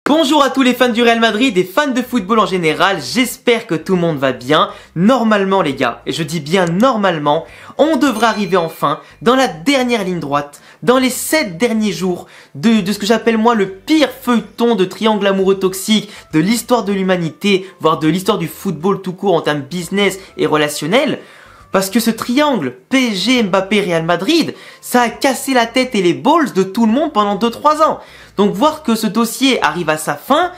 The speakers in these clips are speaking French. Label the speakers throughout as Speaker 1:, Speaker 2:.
Speaker 1: Bonjour à tous les fans du Real Madrid et fans de football en général, j'espère que tout le monde va bien. Normalement les gars, et je dis bien normalement, on devrait arriver enfin dans la dernière ligne droite, dans les 7 derniers jours de ce que j'appelle moi le pire feuilleton de triangle amoureux toxique de l'histoire de l'humanité, voire de l'histoire du football tout court en termes business et relationnel. Parce que ce triangle PSG, Mbappé, Real Madrid, ça a cassé la tête et les balls de tout le monde pendant 2-3 ans. Donc voir que ce dossier arrive à sa fin,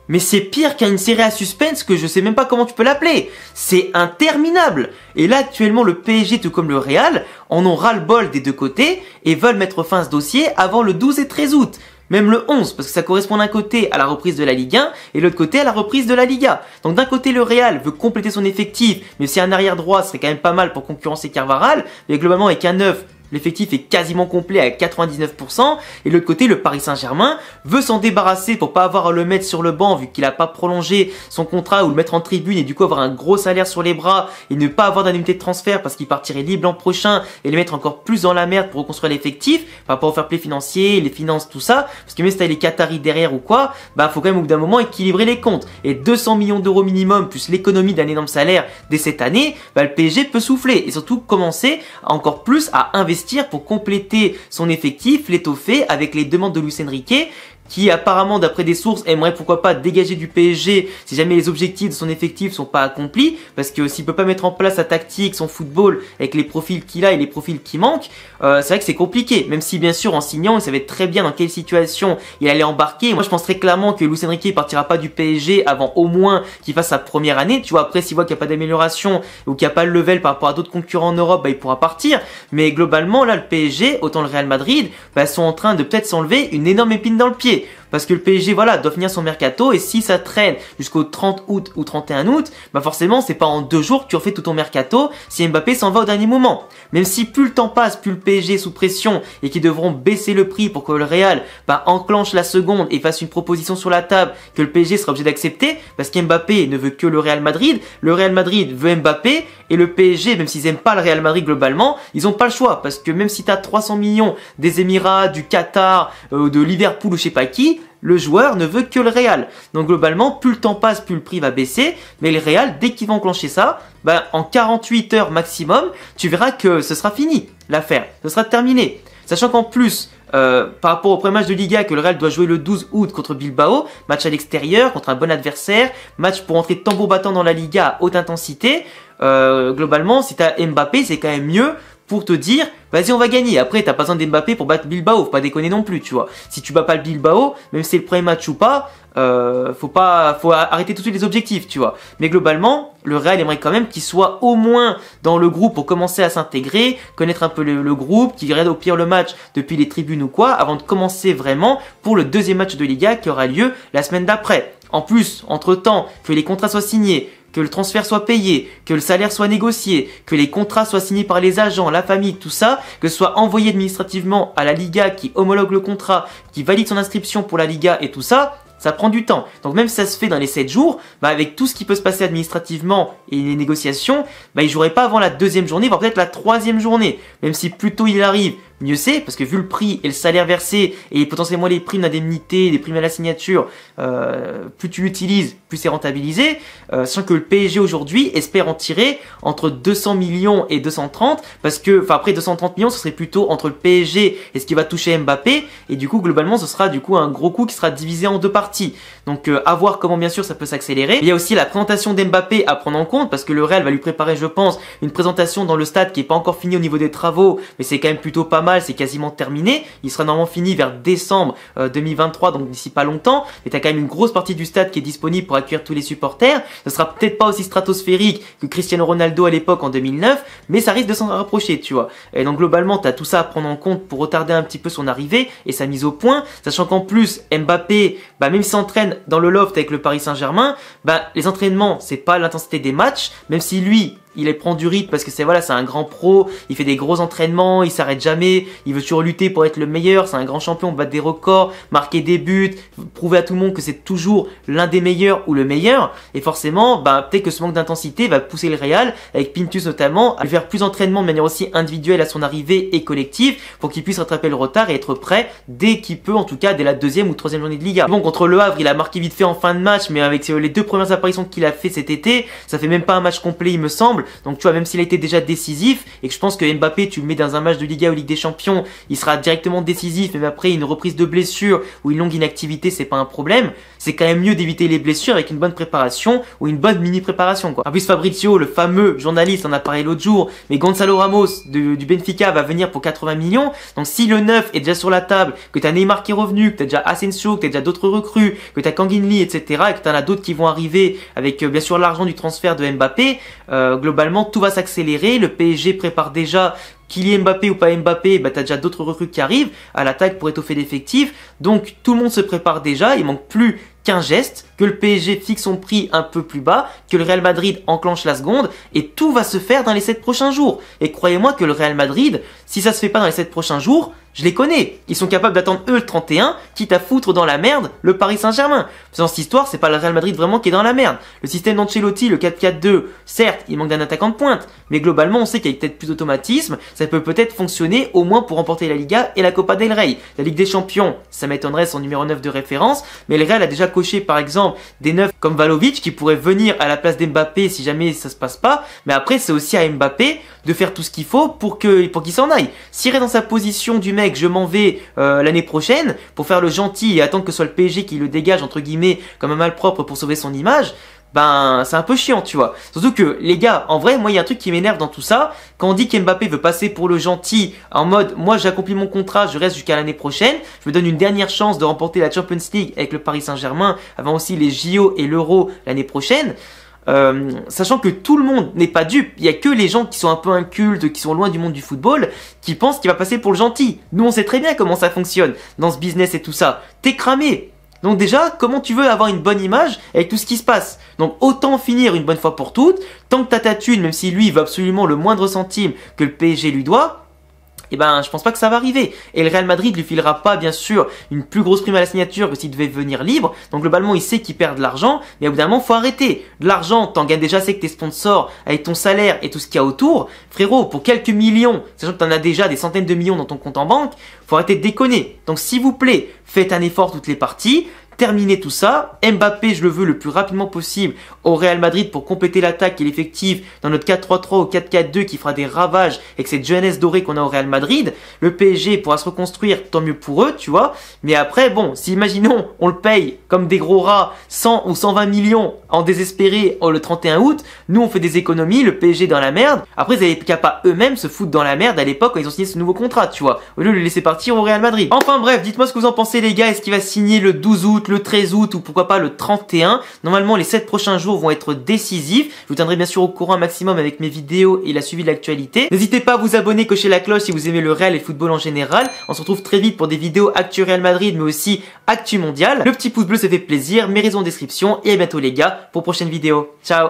Speaker 1: mais c'est pire qu'une série à suspense que je sais même pas comment tu peux l'appeler. C'est interminable. Et là actuellement le PSG tout comme le Real en ont ras-le-bol des deux côtés et veulent mettre fin à ce dossier avant le 12 et 13 août. Même le 11, parce que ça correspond d'un côté à la reprise de la Ligue 1 et de l'autre côté à la reprise de la Liga. Donc d'un côté le Real veut compléter son effectif, mais si un arrière droit serait quand même pas mal pour concurrencer Carvajal, mais globalement avec un 9, l'effectif est quasiment complet à 99%. Et de l'autre côté, le Paris Saint-Germain veut s'en débarrasser pour pas avoir à le mettre sur le banc vu qu'il a pas prolongé son contrat ou le mettre en tribune et du coup avoir un gros salaire sur les bras et ne pas avoir d'indemnité de transfert parce qu'il partirait libre l'an prochain et le mettre encore plus dans la merde pour reconstruire l'effectif par rapport au fair play financier, les finances, tout ça. Parce que même si t'as les Qataris derrière ou quoi, bah faut quand même au bout d'un moment équilibrer les comptes. Et 200 millions d'euros minimum plus l'économie d'un énorme salaire dès cette année, bah le PSG peut souffler et surtout commencer encore plus à investir pour compléter son effectif, l'étoffer avec les demandes de Luis Enrique qui apparemment d'après des sources aimerait pourquoi pas dégager du PSG si jamais les objectifs de son effectif sont pas accomplis parce que s'il peut pas mettre en place sa tactique, son football avec les profils qu'il a et les profils qui manquent, c'est vrai que c'est compliqué, même si bien sûr en signant il savait très bien dans quelle situation il allait embarquer. Moi je pense très clairement que Luis Enrique partira pas du PSG avant au moins qu'il fasse sa première année, tu vois. Après s'il voit qu'il n'y a pas d'amélioration ou qu'il n'y a pas le level par rapport à d'autres concurrents en Europe, bah il pourra partir, mais globalement là le PSG, autant le Real Madrid, bah sont en train de peut-être s'enlever une énorme épine dans le pied. Parce que le PSG, voilà, doit finir son mercato et si ça traîne jusqu'au 30 août ou 31 août, bah forcément, c'est pas en 2 jours que tu refais tout ton mercato si Mbappé s'en va au dernier moment. Même si plus le temps passe, plus le PSG est sous pression et qu'ils devront baisser le prix pour que le Real enclenche la seconde et fasse une proposition sur la table que le PSG sera obligé d'accepter parce qu'Mbappé ne veut que le Real Madrid veut Mbappé et le PSG, même s'ils aiment pas le Real Madrid globalement, ils ont pas le choix parce que même si tu as 300 millions des Émirats, du Qatar, de Liverpool ou je sais pas qui, le joueur ne veut que le Real. Donc globalement, plus le temps passe, plus le prix va baisser. Mais le Real, dès qu'ils vont enclencher ça, en 48 heures maximum, tu verras que ce sera fini, l'affaire. Ce sera terminé. Sachant qu'en plus, par rapport au premier match de Liga que le Real doit jouer le 12 août contre Bilbao, match à l'extérieur, contre un bon adversaire, match pour entrer tambour battant dans la Liga à haute intensité, globalement, si tu as Mbappé, c'est quand même mieux pour te dire, vas-y on va gagner. Après t'as pas besoin d'Mbappé pour battre Bilbao, faut pas déconner non plus, tu vois. Si tu bats pas le Bilbao, même si c'est le premier match ou pas, faut arrêter tout de suite les objectifs, tu vois. Mais globalement, le Real aimerait quand même qu'il soit au moins dans le groupe pour commencer à s'intégrer, connaître un peu le groupe, qu'il regarde au pire le match depuis les tribunes ou quoi, avant de commencer vraiment pour le deuxième match de Liga qui aura lieu la semaine d'après. En plus, entre-temps, que les contrats soient signés, que le transfert soit payé, que le salaire soit négocié, que les contrats soient signés par les agents, la famille, tout ça, que ce soit envoyé administrativement à la Liga qui homologue le contrat, qui valide son inscription pour la Liga et tout ça, ça prend du temps. Donc même si ça se fait dans les 7 jours, avec tout ce qui peut se passer administrativement et les négociations, il jouerait pas avant la 2e journée, voire peut-être la 3e journée. Même si plus tôt il arrive, mieux c'est, parce que vu le prix et le salaire versé, et potentiellement les primes d'indemnité, les primes à la signature, plus tu l'utilises, plus c'est rentabilisé. Sachant que le PSG aujourd'hui espère en tirer entre 200 millions et 230, parce que, après 230 millions, ce serait plutôt entre le PSG et ce qui va toucher Mbappé, et du coup, globalement, ce sera du coup un gros coup qui sera divisé en 2 parties. Donc, à voir comment, bien sûr, ça peut s'accélérer. Il y a aussi la présentation d'Mbappé à prendre en compte, parce que le Real va lui préparer, je pense, une présentation dans le stade qui est pas encore finie au niveau des travaux, mais c'est quand même plutôt pas mal, c'est quasiment terminé. Il sera normalement fini vers décembre 2023, donc d'ici pas longtemps. Et t'as quand même une grosse partie du stade qui est disponible pour accueillir tous les supporters. Ce sera peut-être pas aussi stratosphérique que Cristiano Ronaldo à l'époque en 2009, mais ça risque de s'en rapprocher, tu vois. Et donc globalement, t'as tout ça à prendre en compte pour retarder un petit peu son arrivée et sa mise au point, sachant qu'en plus Mbappé, même s'il s'entraîne dans le loft avec le Paris Saint-Germain, les entraînements, c'est pas l'intensité des matchs, même si lui, il prend du rythme parce que c'est voilà, c'est un grand pro, il fait des gros entraînements, il s'arrête jamais, il veut toujours lutter pour être le meilleur, c'est un grand champion, battre des records, marquer des buts, prouver à tout le monde que c'est toujours l'un des meilleurs ou le meilleur. Et forcément, peut-être que ce manque d'intensité va pousser le Real, avec Pintus notamment, à faire plus d'entraînement de manière aussi individuelle à son arrivée et collective pour qu'il puisse rattraper le retard et être prêt dès qu'il peut, en tout cas dès la deuxième ou troisième journée de Liga. Bon, contre le Havre, il a marqué vite fait en fin de match, mais avec les 2 premières apparitions qu'il a fait cet été, ça fait même pas un match complet il me semble. Donc tu vois, même s'il a été déjà décisif et que je pense que Mbappé, tu le mets dans un match de Liga ou Ligue des Champions, il sera directement décisif, même après une reprise de blessure ou une longue inactivité, c'est pas un problème. C'est quand même mieux d'éviter les blessures avec une bonne préparation ou une bonne mini préparation quoi. En plus Fabrizio, le fameux journaliste, en a parlé l'autre jour, mais Gonzalo Ramos du Benfica va venir pour 80 millions. Donc si le 9 est déjà sur la table, que t'as Neymar qui est revenu, que t'as déjà Asensio, que t'as déjà d'autres recrues, que t'as Kanginli, etc. et que t'en as d'autres qui vont arriver avec bien sûr l'argent du transfert de Mbappé, globalement tout va s'accélérer. Le PSG prépare déjà qu'il y ait Mbappé ou pas Mbappé, t'as déjà d'autres recrues qui arrivent à l'attaque pour étoffer l'effectif. Donc tout le monde se prépare déjà, il manque plus qu'un geste, que le PSG fixe son prix un peu plus bas, que le Real Madrid enclenche la seconde, et tout va se faire dans les 7 prochains jours. Et croyez-moi que le Real Madrid, si ça se fait pas dans les 7 prochains jours, je les connais. Ils sont capables d'attendre eux le 31, quitte à foutre dans la merde le Paris Saint-Germain. Dans cette histoire, c'est pas le Real Madrid vraiment qui est dans la merde. Le système d'Ancelotti, le 4-4-2, certes, il manque d'un attaquant de pointe, mais globalement, on sait qu'il y a peut-être plus d'automatisme, ça peut peut-être fonctionner au moins pour remporter la Liga et la Copa del Rey. La Ligue des Champions, ça m'étonnerait son numéro 9 de référence, mais le Real a déjà coché par exemple des neufs comme Vlahovic qui pourrait venir à la place d'Mbappé si jamais ça se passe pas, mais après c'est aussi à Mbappé de faire tout ce qu'il faut pour qu'il s'en aille. S'il reste dans sa position du mec, je m'en vais l'année prochaine pour faire le gentil et attendre que ce soit le PSG qui le dégage entre guillemets comme un malpropre pour sauver son image, c'est un peu chiant, tu vois. Surtout que, les gars, en vrai, moi, il y a un truc qui m'énerve dans tout ça. Quand on dit qu'Mbappé veut passer pour le gentil, en mode, moi, j'accomplis mon contrat, je reste jusqu'à l'année prochaine, je me donne une dernière chance de remporter la Champions League avec le Paris Saint-Germain, avant aussi les JO et l'Euro l'année prochaine. Sachant que tout le monde n'est pas dupe, il y a que les gens qui sont un peu incultes, qui sont loin du monde du football, qui pensent qu'il va passer pour le gentil. Nous, on sait très bien comment ça fonctionne dans ce business et tout ça. T'es cramé. Donc déjà, comment tu veux avoir une bonne image avec tout ce qui se passe? Donc autant finir une bonne fois pour toutes, tant que t'as ta thune, même si lui il veut absolument le moindre centime que le PSG lui doit, je pense pas que ça va arriver. Et le Real Madrid lui filera pas, bien sûr, une plus grosse prime à la signature que s'il devait venir libre. Donc globalement, il sait qu'il perd de l'argent, mais au bout d'un moment, faut arrêter. De l'argent, t'en gagnes déjà assez que tes sponsors, avec ton salaire et tout ce qu'il y a autour. Frérot, pour quelques millions, sachant que t'en as déjà des centaines de millions dans ton compte en banque, faut arrêter de déconner. Donc s'il vous plaît, faites un effort toutes les parties. Terminer tout ça, Mbappé je le veux le plus rapidement possible au Real Madrid pour compléter l'attaque et l'effectif dans notre 4-3-3 ou 4-4-2 qui fera des ravages avec cette jeunesse dorée qu'on a au Real Madrid. Le PSG pourra se reconstruire, tant mieux pour eux, tu vois. Mais après, bon, si imaginons on le paye comme des gros rats 100 ou 120 millions en désespéré le 31 août, nous on fait des économies, le PSG dans la merde. Après ils avaient qu'à pas eux-mêmes se foutre dans la merde à l'époque quand ils ont signé ce nouveau contrat, tu vois, au lieu de le laisser partir au Real Madrid. Enfin bref, dites-moi ce que vous en pensez les gars, est-ce qu'il va signer le 12 août, le 13 août ou pourquoi pas le 31. Normalement les 7 prochains jours vont être décisifs. Je vous tiendrai bien sûr au courant un maximum avec mes vidéos et la suivi de l'actualité. N'hésitez pas à vous abonner, cocher la cloche si vous aimez le Real et le football en général. On se retrouve très vite pour des vidéos actu Real Madrid mais aussi actu mondial. Le petit pouce bleu ça fait plaisir, mes réseaux en description et à bientôt les gars pour prochaine vidéo. Ciao.